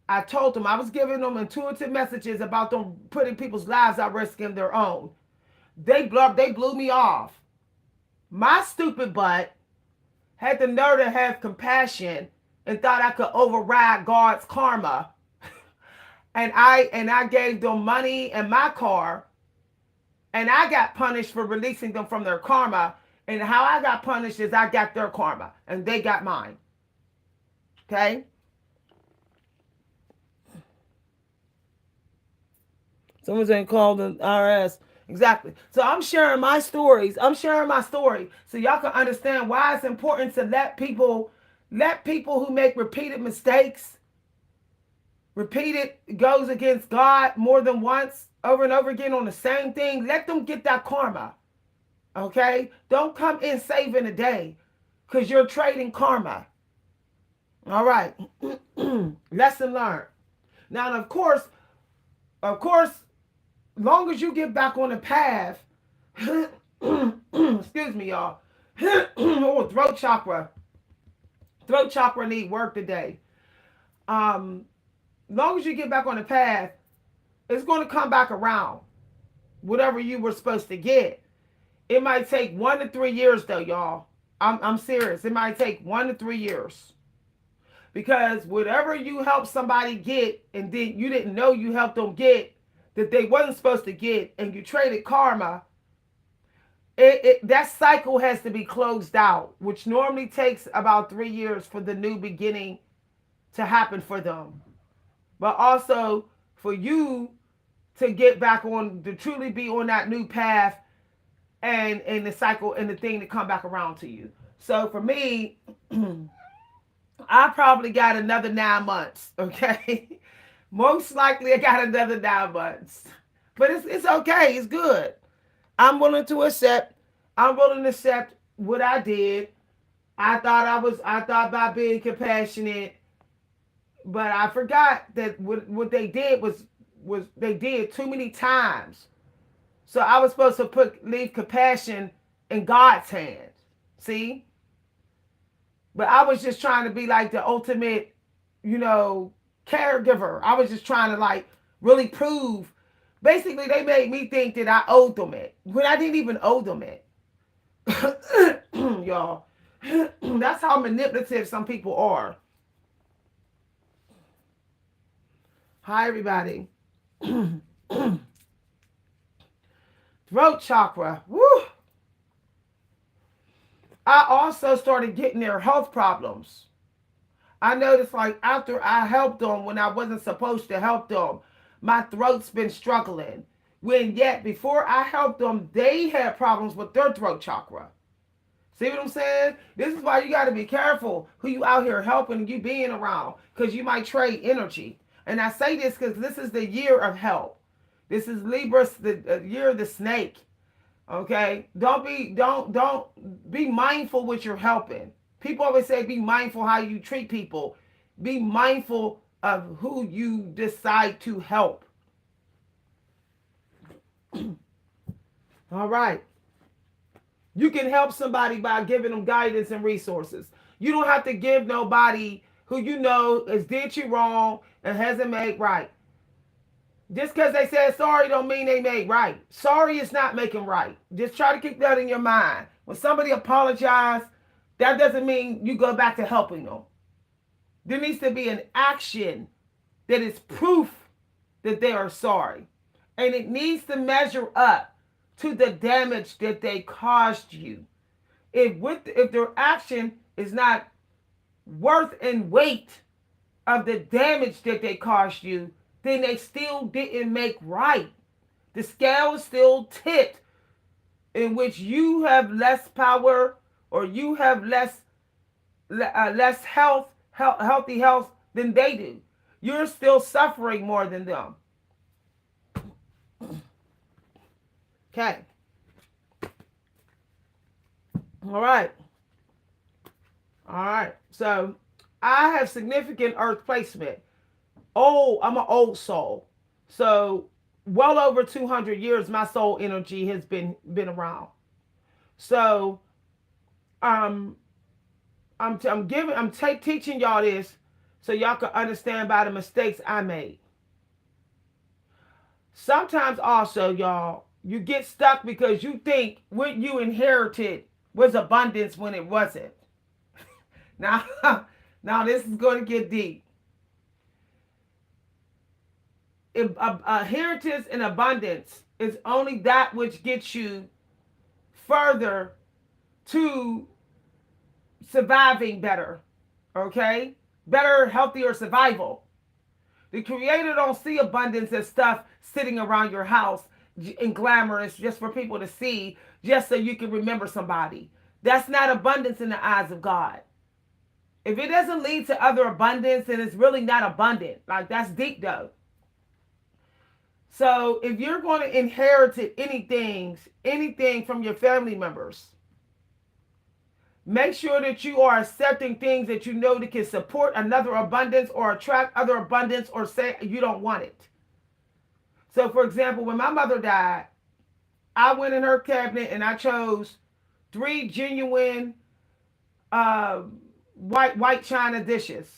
I told them, I was giving them intuitive messages about them putting people's lives at risk in their own. They blew me off. My stupid butt had the nerve to have compassion and thought I could override God's karma. And I gave them money and my car, and I got punished for releasing them from their karma. And how I got punished is I got their karma and they got mine. Okay? Someone's saying call the IRS. Exactly. So I'm sharing my stories. I'm sharing my story so y'all can understand why it's important to let people Let people who make repeated mistakes, repeated goes against God more than once, over and over again on the same thing, let them get that karma. Okay? Don't come in saving a day because you're trading karma. All right. Lesson learned. Now, of course, long as you get back on the path, excuse me, y'all. Oh, throat chakra. Throat chakra need work today. Long as you get back on the path, it's going to come back around. Whatever you were supposed to get. It might take 1 to 3 years though, y'all. I'm serious. It might take 1 to 3 years. Because whatever you help somebody get and then you didn't know you helped them get that they wasn't supposed to get and you traded karma, that cycle has to be closed out, which normally takes about 3 years for the new beginning to happen for them. But also for you to get back on, to truly be on that new path and the cycle and the thing to come back around to you. So for me, I probably got another 9 months, okay? Most likely I got another 9 months. But it's okay, it's good. I'm willing to accept. I'm willing to accept what I did. I thought about being compassionate, but I forgot that what they did was they did too many times. So I was supposed to leave compassion in God's hands. See? But I was just trying to be like the ultimate, caregiver. I was just trying to like really prove. Basically, they made me think that I owed them it when I didn't even owe them it. Y'all, that's how manipulative some people are. Hi, everybody. Throat chakra. Woo! I also started getting their health problems. I noticed like after I helped them when I wasn't supposed to help them, my throat's been struggling. When yet before I helped them, they had problems with their throat chakra. See what I'm saying? This is why you got to be careful who you out here helping and you being around, because you might trade energy. And I say this because this is the year of help. This is Libra, the year of the snake. Okay? Don't be mindful what you're helping. People always say be mindful how you treat people. Be mindful of who you decide to help. All right. You can help somebody by giving them guidance and resources. You don't have to give nobody who you know has did you wrong and hasn't made right. Just because they said sorry don't mean they made right. Sorry is not making right. Just try to keep that in your mind. When somebody apologizes, that doesn't mean you go back to helping them. There needs to be an action that is proof that they are sorry. And it needs to measure up to the damage that they caused you. If their action is not worth and weight of the damage that they caused you, then they still didn't make right. The scale is still tipped, in which you have less power or you have less healthy health than they do. You're still suffering more than them. Okay. All right. All right. So I have significant earth placement. Oh, I'm an old soul. So well over 200 years, my soul energy has been around. So I'm teaching y'all this so y'all can understand by the mistakes I made. Sometimes also, y'all, you get stuck because you think what you inherited was abundance when it wasn't. Now, now this is going to get deep. Inheritance and abundance is only that which gets you further to surviving better, okay? Better, healthier survival. The Creator don't see abundance as stuff sitting around your house and glamorous just for people to see, just so you can remember somebody. That's not abundance in the eyes of God. If it doesn't lead to other abundance, then it's really not abundant. Like, that's deep though. So if you're going to inherit anything from your family members, make sure that you are accepting things that you know that can support another abundance or attract other abundance or say you don't want it. So for example, when my mother died, I went in her cabinet and I chose three genuine uh, white china dishes.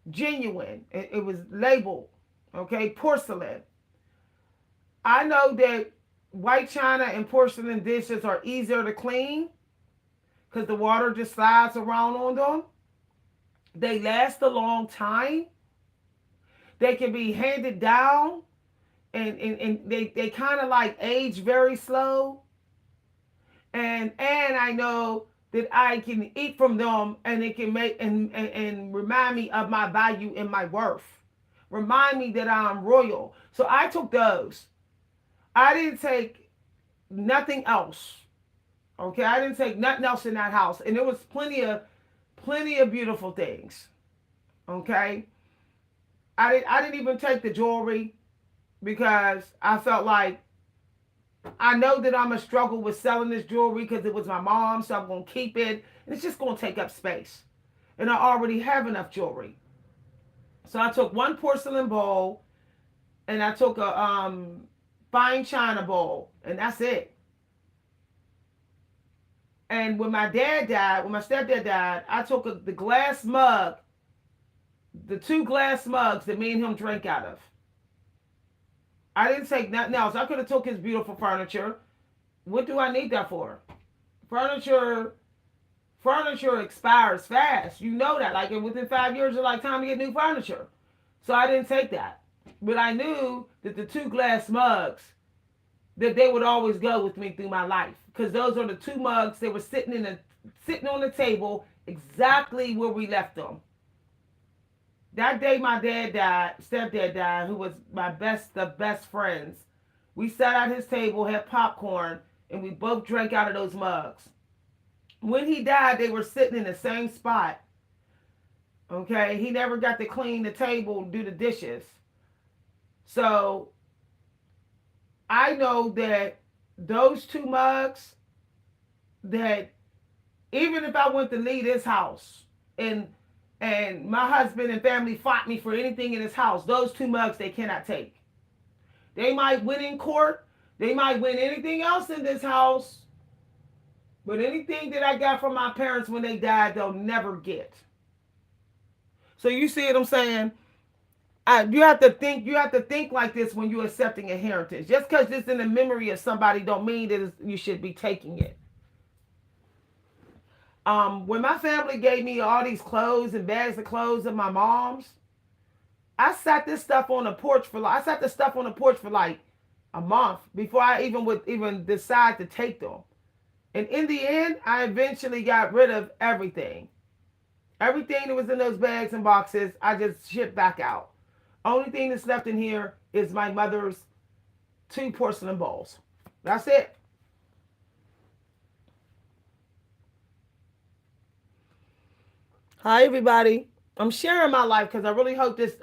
Genuine. It was labeled, okay, porcelain. I know that white china and porcelain dishes are easier to clean because the water just slides around on them. They last a long time. They can be handed down and they kind of like age very slow. And I know that I can eat from them and it can make and remind me of my value and my worth. Remind me that I'm royal. So I took those. I didn't take nothing else. Okay, I didn't take nothing else in that house, and there was plenty of beautiful things. Okay, I didn't even take the jewelry because I felt like I know that I'm gonna struggle with selling this jewelry because it was my mom, so I'm gonna keep it, and it's just gonna take up space, and I already have enough jewelry. So I took one porcelain bowl, and I took a fine china bowl, and that's it. And when my dad died, when my stepdad died, I took the glass mug, the two glass mugs that me and him drank out of. I didn't take nothing else. I could have took his beautiful furniture. What do I need that for? Furniture, furniture expires fast. You know that. Like within 5 years, it's like time to get new furniture. So I didn't take that. But I knew that the two glass mugs, that they would always go with me through my life, because those are the two mugs that were sitting on the table exactly where we left them. That day my dad died, stepdad died, who was the best friends. We sat at his table, had popcorn, and we both drank out of those mugs. When he died, they were sitting in the same spot. Okay, he never got to clean the table, do the dishes. So I know that those two mugs, that even if I went to leave this house and my husband and family fought me for anything in this house, those two mugs they cannot take. They might win in court, they might win anything else in this house, but anything that I got from my parents when they died, they'll never get. So you see what I'm saying? You have to think. You have to think like this when you're accepting inheritance. Just because it's in the memory of somebody, don't mean that you should be taking it. When my family gave me all these clothes and bags of clothes of my mom's, I sat this stuff on the porch for like I sat the stuff on the porch for like a month before I even decide to take them. And in the end, I eventually got rid of everything. Everything that was in those bags and boxes, I just shipped back out. Only thing that's left in here is my mother's two porcelain bowls. That's it. Hi everybody. I'm sharing my life because I really hope this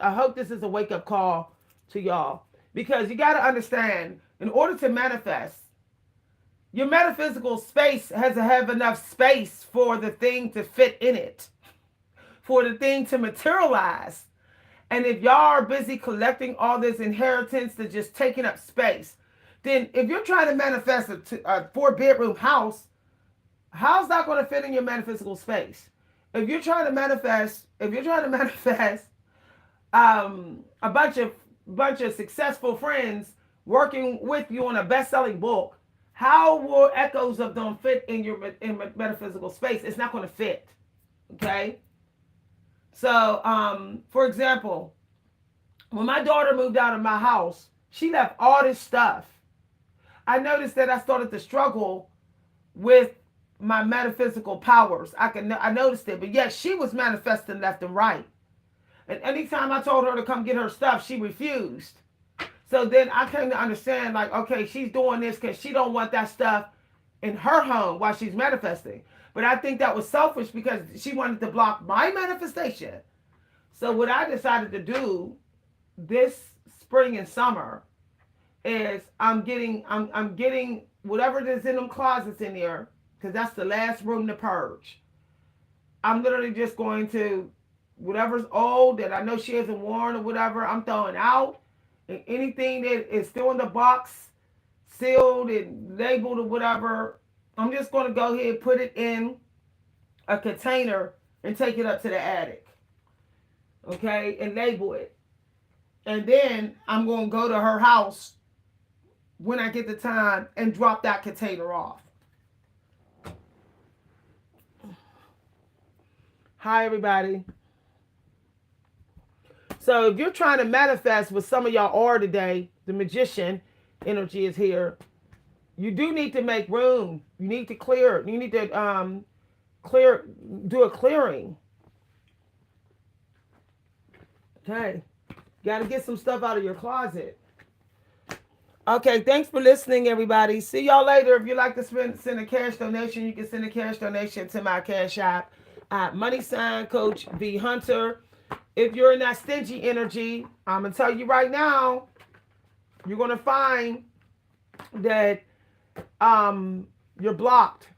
is a wake up call to y'all. Because you got to understand, in order to manifest, your metaphysical space has to have enough space for the thing to fit in it, for the thing to materialize. And if y'all are busy collecting all this inheritance to just taking up space, then if you're trying to manifest a 4-bedroom house, how's that going to fit in your metaphysical space? If you're trying to manifest a bunch of successful friends working with you on a best-selling book, how will echoes of them fit in your metaphysical space? It's not going to fit. Okay. So, for example, when my daughter moved out of my house, she left all this stuff. I noticed that I started to struggle with my metaphysical powers. I noticed it, but yet she was manifesting left and right. And anytime I told her to come get her stuff, she refused. So then I came to understand, like, okay, she's doing this because she don't want that stuff in her home while she's manifesting. But I think that was selfish because she wanted to block my manifestation. So what I decided to do this spring and summer is I'm getting whatever is in them closets in there, because that's the last room to purge. I'm literally just going to, whatever's old that I know she hasn't worn or whatever, I'm throwing out. And anything that is still in the box, sealed and labeled or whatever, I'm just going to go ahead and put it in a container and take it up to the attic. Okay, and label it. And then I'm going to go to her house when I get the time and drop that container off. Hi, everybody. So if you're trying to manifest what some of y'all are today, the magician energy is here. You do need to make room. You need to clear. You need to do a clearing. Okay. Got to get some stuff out of your closet. Okay, thanks for listening, everybody. See y'all later. If you'd like to send a cash donation, you can send a cash donation to my cash app at Coach V Hunter. If you're in that stingy energy, I'm going to tell you right now, you're going to find that you're blocked.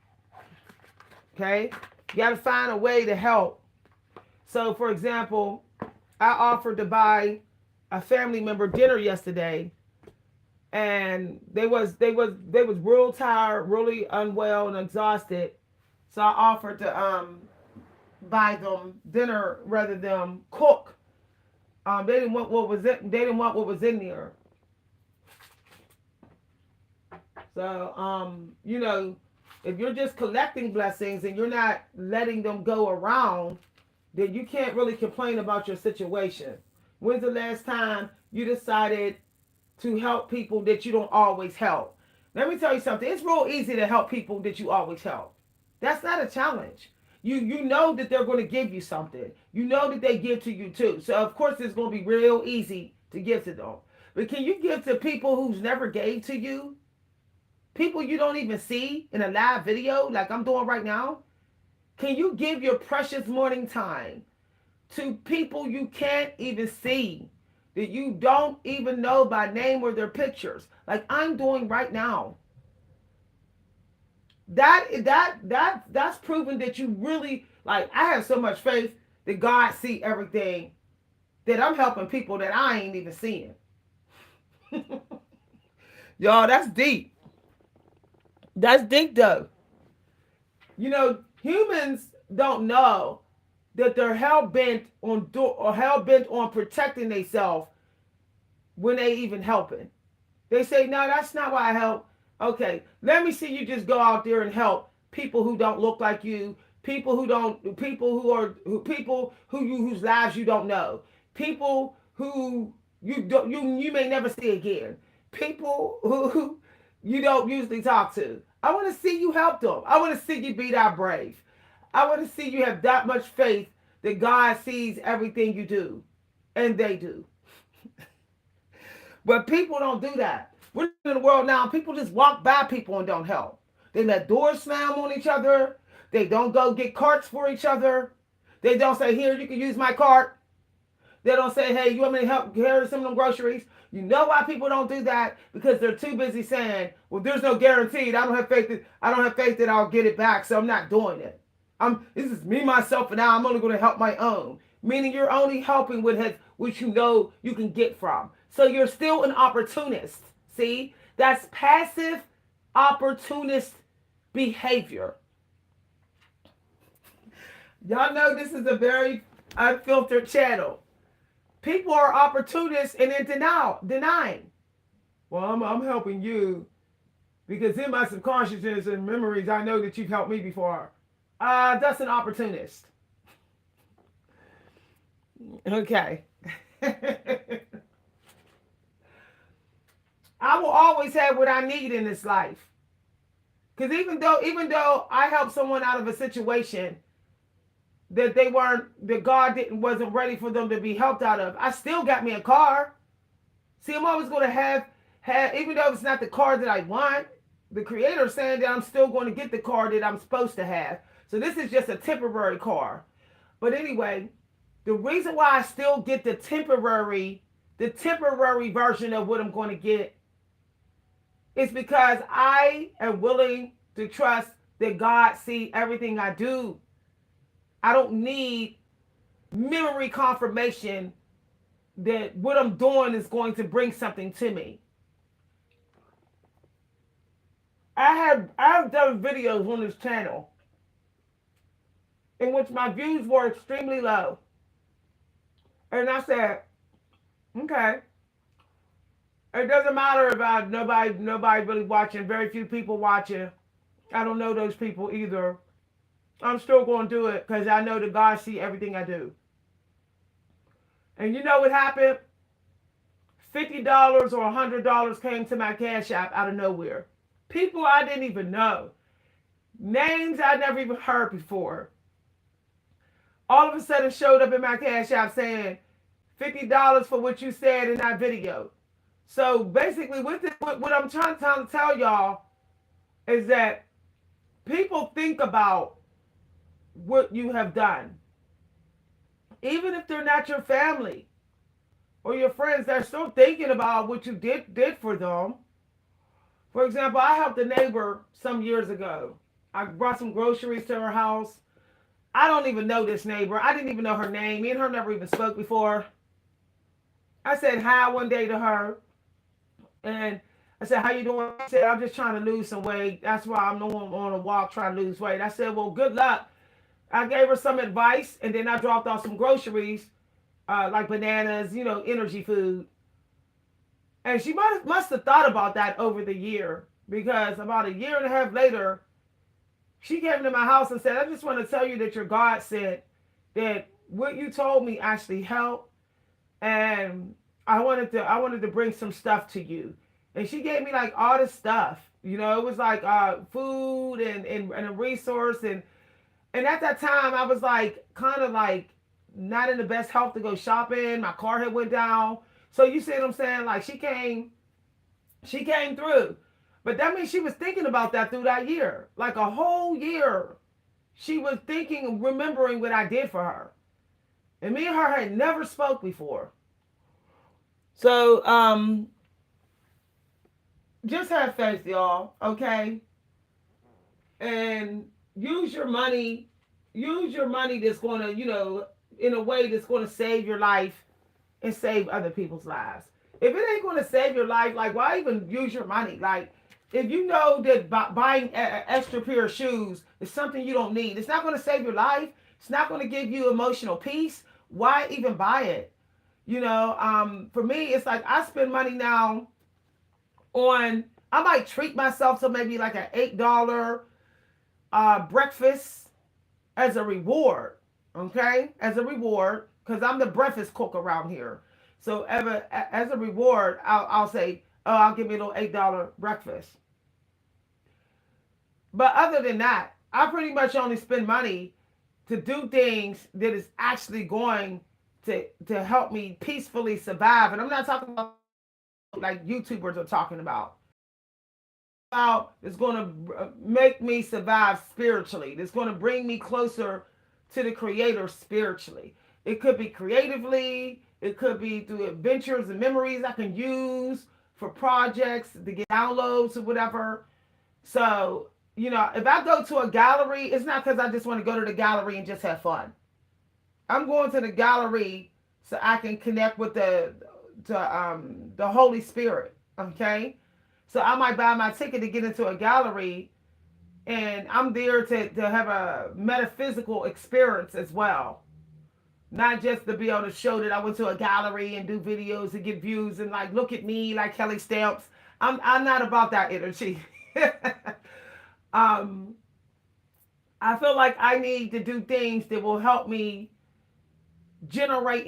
Okay? You got to find a way to help. So, for example, I offered to buy a family member dinner yesterday, and they was real tired, really unwell and exhausted. So I offered to buy them dinner rather than cook. They didn't want what was in. They didn't want what was in there. So if you're just collecting blessings and you're not letting them go around, then you can't really complain about your situation. When's the last time you decided to help people that you don't always help? Let me tell you something. It's real easy to help people that you always help. That's not a challenge. You know that they're going to give you something. You know that they give to you too. So of course it's going to be real easy to give to them. But can you give to people who's never gave to you? People you don't even see in a live video like I'm doing right now? Can you give your precious morning time to people you can't even see, that you don't even know by name or their pictures, like I'm doing right now? That's proven that you really, like, I have so much faith that God see everything, that I'm helping people that I ain't even seeing. Y'all, that's deep. That's deep though. Humans don't know that they're hell bent on protecting themselves when they even helping. They say, no, that's not why I help. Okay, let me see you just go out there and help people who don't look like you, people whose lives you don't know, people who you may never see again, people who you don't usually talk to. I want to see you help them. I want to see you be that brave. I want to see you have that much faith that God sees everything you do, and they do. But people don't do that. We're in the world now, people just walk by people and don't help. They let doors slam on each other. They don't go get carts for each other. They don't say, here, you can use my cart. They don't say, hey, you want me to help carry some of them groceries? You know why people don't do that? Because they're too busy saying, well, there's no guarantee. I don't have faith that I'll get it back, so I'm not doing it. This is me, myself, and I. I'm only going to help my own. Meaning you're only helping with which you know you can get from. So you're still an opportunist. See? That's passive opportunist behavior. Y'all know this is a very unfiltered channel. People are opportunists and in denying. Well, I'm helping you because in my subconsciousness and memories, I know that you've helped me before. That's an opportunist. Okay. I will always have what I need in this life. Because even though I helped someone out of a situation that God wasn't ready for them to be helped out of, I still got me a car. See, I'm always going to have, even though it's not the car that I want, the Creator is saying that I'm still going to get the car that I'm supposed to have. So this is just a temporary car. But anyway, the reason why I still get the temporary version of what I'm going to get is because I am willing to trust that God sees everything I do. I don't need memory confirmation that what I'm doing is going to bring something to me. I've done videos on this channel in which my views were extremely low. And I said, okay, it doesn't matter about nobody really watching, very few people watching. I don't know those people either. I'm still going to do it because I know that God sees everything I do. And you know what happened? $50 or $100 came to my Cash App out of nowhere. People I didn't even know. Names I never even heard before. All of a sudden showed up in my Cash App saying $50 for what you said in that video. So basically what I'm trying to tell y'all is that people think about what you have done. Even if they're not your family or your friends, they're still thinking about what you did for them. For example, I helped a neighbor some years ago. I brought some groceries to her house. I don't even know this neighbor. I didn't even know her name. Me and her never even spoke before. I said hi one day to her. And I said, how you doing? She said, I'm just trying to lose some weight. That's why I'm on a walk trying to lose weight. I said, well, good luck. I gave her some advice, and then I dropped off some groceries, like bananas, energy food. And she must have thought about that over the year, because about a year and a half later, she came to my house and said, I just want to tell you that your God said that what you told me actually helped, and I wanted to bring some stuff to you. And she gave me like all this stuff. It was like food and a resource. And at that time, I was like kind of like not in the best health to go shopping. My car had went down. So you see what I'm saying? Like she came through. But that means she was thinking about that through that year. Like a whole year. She was thinking, remembering what I did for her. And me and her had never spoke before. So, just have faith, y'all, okay? And use your money that's going to, in a way that's going to save your life and save other people's lives. If it ain't going to save your life, like, why even use your money? Like, if you know that buying an extra pair of shoes is something you don't need, it's not going to save your life, it's not going to give you emotional peace, why even buy it? For me, it's like I spend money now I might treat myself to maybe like an $8 breakfast as a reward, okay? As a reward, because I'm the breakfast cook around here. So as a reward, I'll say, oh, I'll give me a little $8 breakfast. But other than that, I pretty much only spend money to do things that is actually going to help me peacefully survive. And I'm not talking about like YouTubers are talking about. It's going to make me survive spiritually. It's going to bring me closer to the Creator spiritually. It could be creatively. It could be through adventures and memories I can use for projects to get downloads or whatever. So, if I go to a gallery, it's not because I just want to go to the gallery and just have fun. I'm going to the gallery so I can connect with the Holy Spirit. Okay, so I might buy my ticket to get into a gallery, and I'm there to have a metaphysical experience as well, not just to be able to show that I went to a gallery and do videos and get views and like look at me like Kelly Stamps. I'm not about that energy. I feel like I need to do things that will help me generate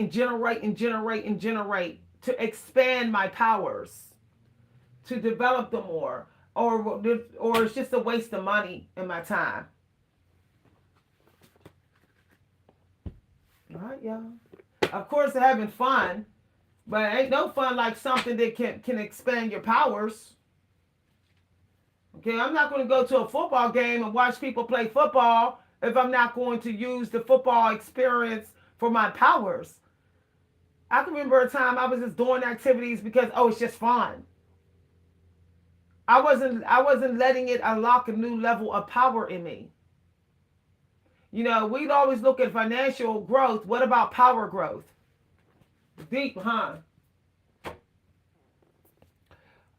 to expand my powers, to develop them more, or it's just a waste of money and my time. All right, y'all. Of course, they're having fun, but it ain't no fun like something that can expand your powers. Okay, I'm not going to go to a football game and watch people play football if I'm not going to use the football experience for my powers? I can remember a time I was just doing activities because, oh, it's just fun. I wasn't letting it unlock a new level of power in me. We'd always look at financial growth. What about power growth? Deep, huh?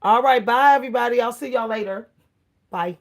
All right, bye everybody. I'll see y'all later. Bye.